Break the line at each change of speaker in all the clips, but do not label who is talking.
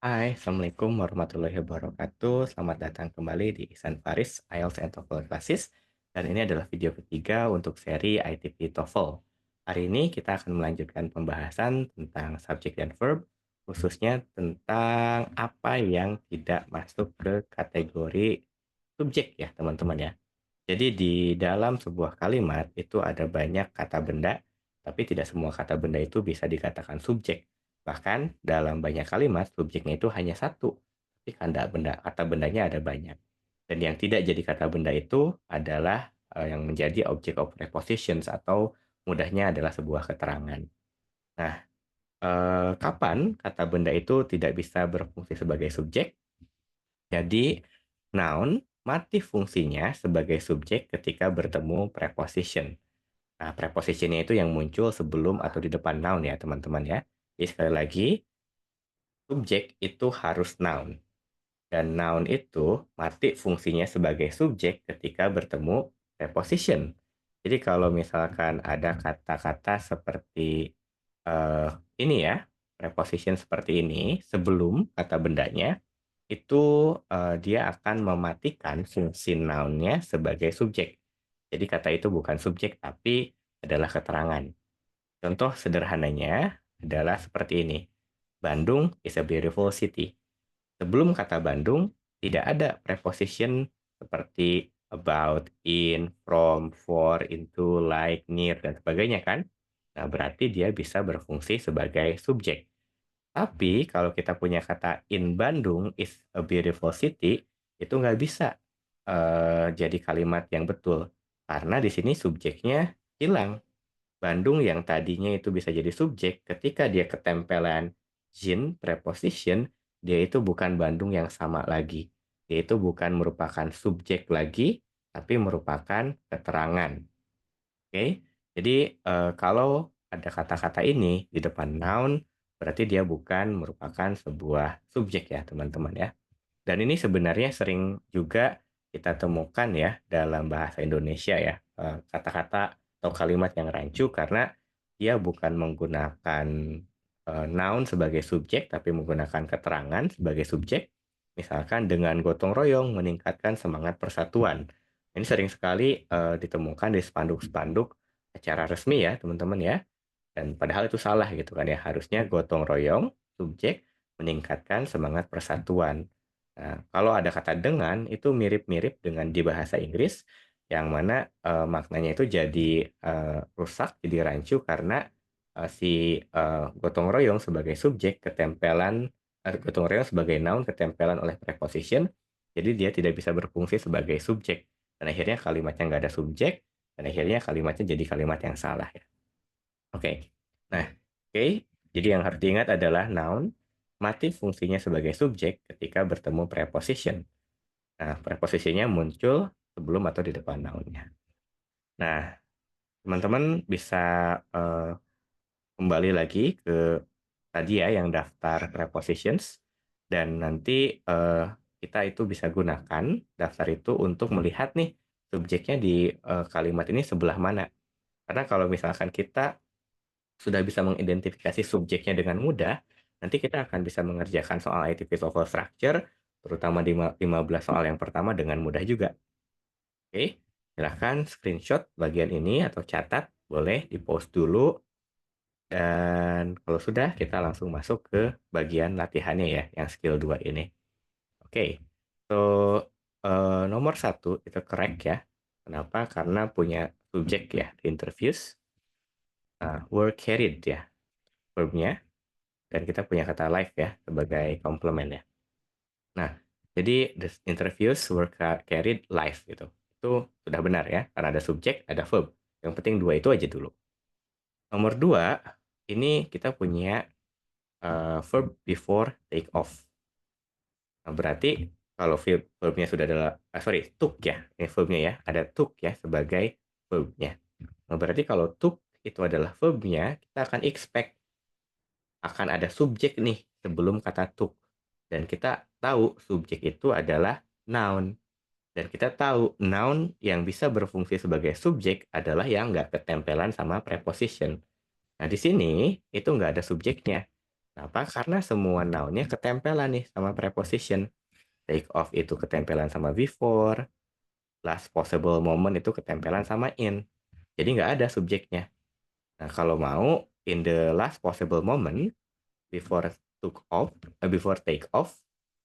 Hai, Assalamualaikum warahmatullahi wabarakatuh. Selamat datang kembali di Ihsan Faris IELTS and TOEFL Classes. Dan ini adalah video ketiga untuk seri ITP TOEFL. Hari ini kita akan melanjutkan pembahasan tentang subject dan verb, khususnya tentang apa yang tidak masuk ke kategori subjek ya teman-teman ya. Jadi di dalam sebuah kalimat itu ada banyak kata benda, tapi tidak semua kata benda itu bisa dikatakan subjek. Bahkan dalam banyak kalimat subjeknya itu hanya satu, tapi kata bendanya ada banyak. Dan yang tidak jadi kata benda itu adalah yang menjadi object of prepositions atau mudahnya adalah sebuah keterangan. Nah, kapan kata benda itu tidak bisa berfungsi sebagai subjek? Jadi, noun mati fungsinya sebagai subjek ketika bertemu preposition. Nah, prepositionnya itu yang muncul sebelum atau di depan noun ya, teman-teman ya. Jadi sekali lagi, subjek itu harus noun. Dan noun itu mati fungsinya sebagai subjek ketika bertemu preposition. Jadi kalau misalkan ada kata-kata seperti eh, ini ya, preposition seperti ini sebelum kata bendanya, itu dia akan mematikan fungsi noun-nya sebagai subjek. Jadi kata itu bukan subjek tapi adalah keterangan. Contoh sederhananya adalah seperti ini. Bandung is a beautiful city. Sebelum kata Bandung, tidak ada preposition seperti about, in, from, for, into, like, near, dan sebagainya kan? Nah, berarti dia bisa berfungsi sebagai subjek. Tapi kalau kita punya kata in Bandung is a beautiful city, itu nggak bisa jadi kalimat yang betul. Karena di sini subjeknya hilang. Bandung yang tadinya itu bisa jadi subjek, ketika dia ketempelan jin, preposition, dia itu bukan Bandung yang sama lagi. Dia itu bukan merupakan subjek lagi, tapi merupakan keterangan. Oke, jadi kalau ada kata-kata ini di depan noun, berarti dia bukan merupakan sebuah subjek ya teman-teman ya. Dan ini sebenarnya sering juga kita temukan ya dalam bahasa Indonesia ya, kata-kata atau kalimat yang rancu karena dia bukan menggunakan noun sebagai subjek, tapi menggunakan keterangan sebagai subjek. Misalkan dengan gotong royong meningkatkan semangat persatuan. Ini sering sekali ditemukan di spanduk-spanduk acara resmi ya teman-teman ya. Dan padahal itu salah gitu kan ya. Harusnya gotong royong, subjek, meningkatkan semangat persatuan. Nah, kalau ada kata dengan, itu mirip-mirip dengan di bahasa Inggris, yang mana maknanya itu jadi rusak, jadi rancu, karena gotong royong sebagai subjek ketempelan, gotong royong sebagai noun ketempelan oleh preposition, jadi dia tidak bisa berfungsi sebagai subjek. Dan akhirnya kalimatnya nggak ada subjek, dan akhirnya kalimatnya jadi kalimat yang salah ya. Oke. Nah, oke. Jadi yang harus diingat adalah noun mati fungsinya sebagai subjek ketika bertemu preposition. Nah, preposisinya muncul sebelum atau di depan noun-nya. Nah, teman-teman bisa kembali lagi ke tadi ya yang daftar prepositions dan nanti kita itu bisa gunakan daftar itu untuk melihat nih subjeknya di kalimat ini sebelah mana. Karena kalau misalkan kita sudah bisa mengidentifikasi subjeknya dengan mudah, nanti kita akan bisa mengerjakan soal ITP TOEFL Structure, terutama di 15 soal yang pertama dengan mudah juga. Oke, silahkan screenshot bagian ini atau catat, boleh di-post dulu. Dan kalau sudah, kita langsung masuk ke bagian latihannya ya, yang skill 2 ini. Oke, so nomor satu itu correct ya. Kenapa? Karena punya subjek ya di interviews. Nah, were carried ya, verbnya. Dan kita punya kata live ya sebagai komplement ya. Nah, jadi the interviews were carried live gitu. Itu sudah benar ya, karena ada subjek, ada verb. Yang penting dua itu aja dulu. Nomor dua, ini kita punya verb before take off. Nah, berarti kalau verbnya sudah adalah, took ya, ini verbnya ya, ada took ya sebagai verbnya. Nah, berarti kalau took itu adalah verbnya, kita akan expect akan ada subjek nih sebelum kata took. Dan kita tahu subjek itu adalah noun. Dan kita tahu noun yang bisa berfungsi sebagai subjek adalah yang nggak ketempelan sama preposition. Nah, di sini itu nggak ada subjeknya. Kenapa? Karena semua noun-nya ketempelan nih sama preposition. Take off itu ketempelan sama before, last possible moment itu ketempelan sama in. Jadi nggak ada subjeknya. Nah, kalau mau in the last possible moment before before take off,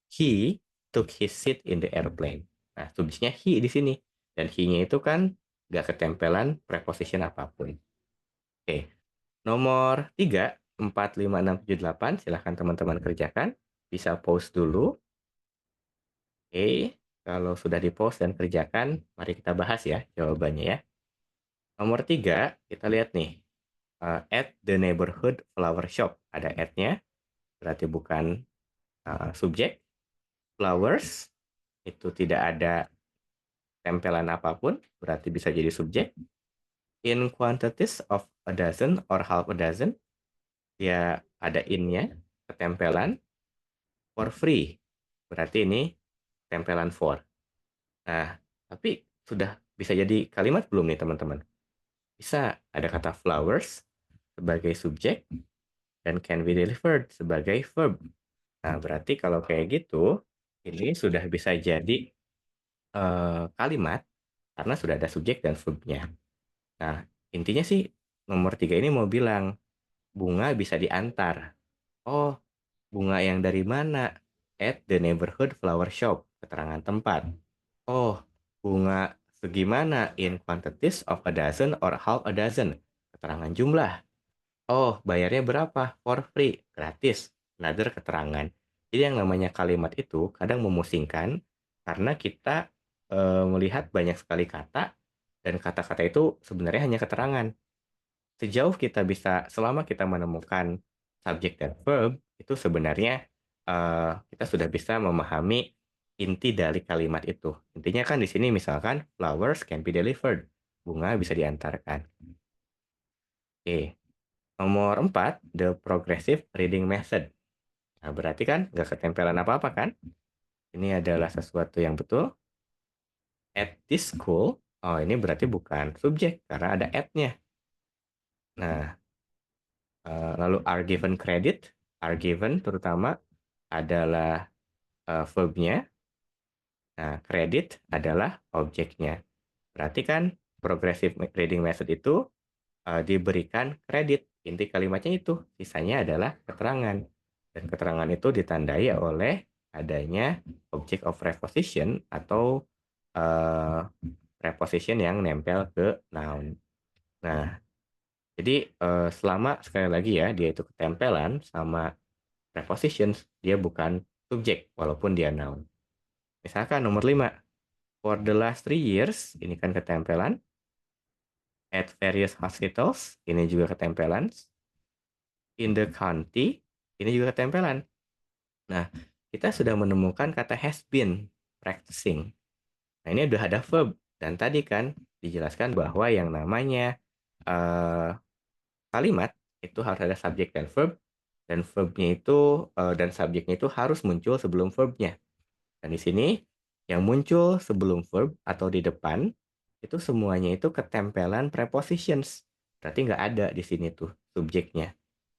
he took his seat in the airplane. Nah, subjeknya he di sini. Dan he-nya itu kan nggak ketempelan preposition apapun. Oke, nomor 3, 4, 5, 6, 7, 8. Silahkan teman-teman kerjakan. Bisa pause dulu. Oke, kalau sudah di-pause dan kerjakan, mari kita bahas ya jawabannya ya. Nomor 3, kita lihat nih. At the neighborhood flower shop. Ada at-nya, berarti bukan subjek. Flowers, itu tidak ada tempelan apapun, berarti bisa jadi subjek. In quantities of a dozen or half a dozen, dia ada in-nya, ketempelan. For free, berarti ini tempelan for. Nah, tapi sudah bisa jadi kalimat belum nih teman-teman? Bisa, ada kata flowers sebagai subjek dan can be delivered sebagai verb. Nah, berarti kalau kayak gitu, ini sudah bisa jadi kalimat karena sudah ada subjek dan verbnya. Nah, intinya sih nomor 3 ini mau bilang bunga bisa diantar. Oh, bunga yang dari mana? At the neighborhood flower shop. Keterangan tempat. Oh, bunga segimana? In quantities of a dozen or half a dozen. Keterangan jumlah. Oh, bayarnya berapa? For free. Gratis. Another keterangan. Jadi yang namanya kalimat itu kadang memusingkan karena kita melihat banyak sekali kata dan kata-kata itu sebenarnya hanya keterangan. Sejauh kita bisa, selama kita menemukan subjek dan verb, itu sebenarnya kita sudah bisa memahami inti dari kalimat itu. Intinya kan di sini misalkan flowers can be delivered, bunga bisa diantarkan. Oke, nomor 4, the progressive reading method. Nah, berarti kan nggak ketempelan apa-apa kan? Ini adalah sesuatu yang betul. At this school, oh ini berarti bukan subjek karena ada at-nya. Nah, lalu are given credit, are given terutama adalah verb-nya. Nah, credit adalah objeknya. Berarti kan progressive reading method itu diberikan kredit. Inti kalimatnya itu, sisanya adalah keterangan. Dan keterangan itu ditandai oleh adanya object of preposition atau uh, preposition yang nempel ke noun. Nah, jadi selama sekali lagi ya dia itu ketempelan sama prepositions, dia bukan subjek walaupun dia noun. Misalkan nomor 5, for the last 3 years, ini kan ketempelan. At various hospitals, ini juga ketempelan. In the county, ini juga ketempelan. Nah, kita sudah menemukan kata has been practicing. Nah, ini udah ada verb. Dan tadi kan dijelaskan bahwa yang namanya kalimat itu harus ada subjek dan verb. Dan verbnya itu dan subjeknya itu harus muncul sebelum verbnya. Dan di sini yang muncul sebelum verb atau di depan itu semuanya itu ketempelan prepositions. Berarti nggak ada di sini tuh subjeknya.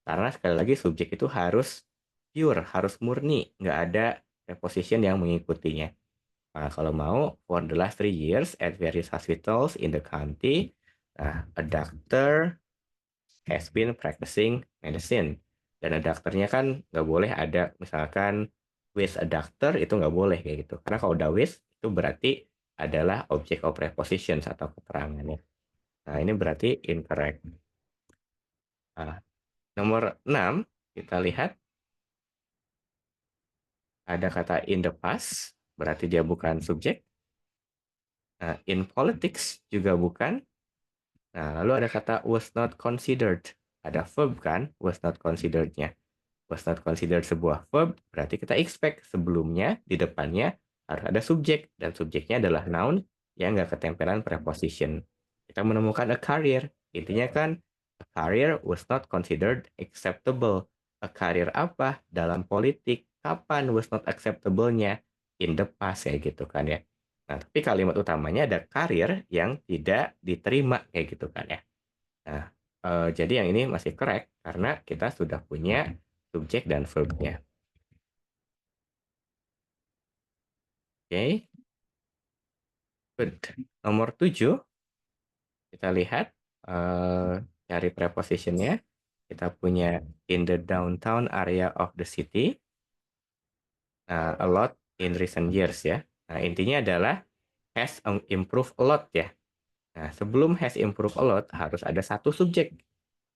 Karena sekali lagi subjek itu harus pure, harus murni, nggak ada preposition yang mengikutinya. Nah, kalau mau, for the last 3 years at various hospitals in the county, a doctor has been practicing medicine. Dan a dokternya kan nggak boleh ada, misalkan with a doctor itu nggak boleh kayak gitu. Karena kalau udah with, itu berarti adalah object of prepositions atau keterangannya. Nah, ini berarti incorrect. Nah, nomor 6, kita lihat ada kata in the past, berarti dia bukan subjek. Nah, in politics juga bukan. Nah, lalu ada kata was not considered. Ada verb kan, was not considered-nya. Was not considered sebuah verb, berarti kita expect sebelumnya, di depannya, harus ada subjek. Dan subjeknya adalah noun yang nggak ketempelan preposition. Kita menemukan a career. Intinya kan, a career was not considered acceptable. A career apa? Dalam politik. Kapan was not acceptable-nya? In the past, ya gitu kan ya. Nah, tapi kalimat utamanya ada karir yang tidak diterima kayak gitu kan ya. Nah, jadi yang ini masih correct karena kita sudah punya subjek dan verb-nya. Oke, good. Nomor 7, kita lihat, cari prepositionnya. Kita punya in the downtown area of the city, nah, a lot in recent years ya. Nah, intinya adalah has improved a lot ya. Nah, sebelum has improved a lot harus ada satu subjek.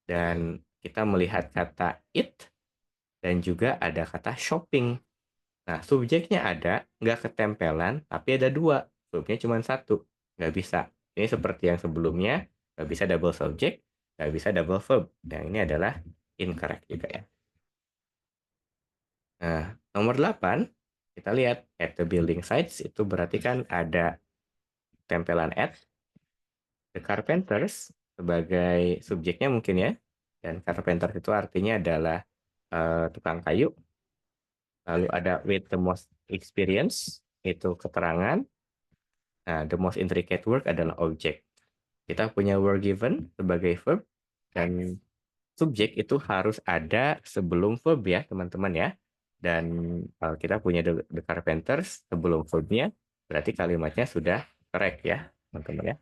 Dan kita melihat kata it dan juga ada kata shopping. Nah, subjeknya ada, nggak ketempelan, tapi ada dua. Verbnya cuma satu. Nggak bisa. Ini seperti yang sebelumnya, nggak bisa double subject, nggak bisa double verb. Dan ini adalah incorrect juga ya. Nah, nomor 8, kita lihat at the building sites, itu berarti kan ada tempelan at. The carpenters sebagai subjeknya mungkin ya. Dan carpenter itu artinya adalah tukang kayu. Lalu ada with the most experience, itu keterangan. Nah, the most intricate work adalah object. Kita punya were given sebagai verb, dan subjek itu harus ada sebelum verb ya, teman-teman ya. Dan kita punya the carpenters sebelum verbnya, berarti kalimatnya sudah correct ya, teman-teman ya.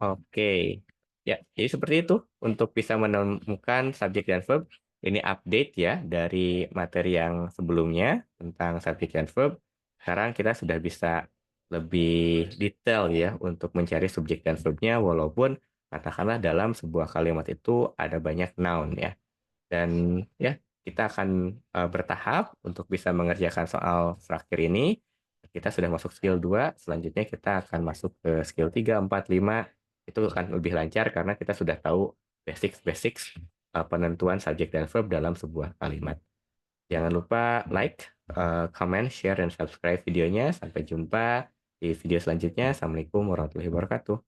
Oke. Ya, jadi seperti itu untuk bisa menemukan subjek dan verb. Ini update ya dari materi yang sebelumnya tentang subjek dan verb. Sekarang kita sudah bisa lebih detail ya untuk mencari subjek dan verbnya, walaupun katakanlah dalam sebuah kalimat itu ada banyak noun ya. Dan ya, kita akan bertahap untuk bisa mengerjakan soal terakhir ini. Kita sudah masuk skill 2, selanjutnya kita akan masuk ke skill 3, 4, 5. Itu akan lebih lancar karena kita sudah tahu basics-basics penentuan subjek dan verb dalam sebuah kalimat. Jangan lupa like, comment, share, dan subscribe videonya. Sampai jumpa di video selanjutnya. Assalamualaikum warahmatullahi wabarakatuh.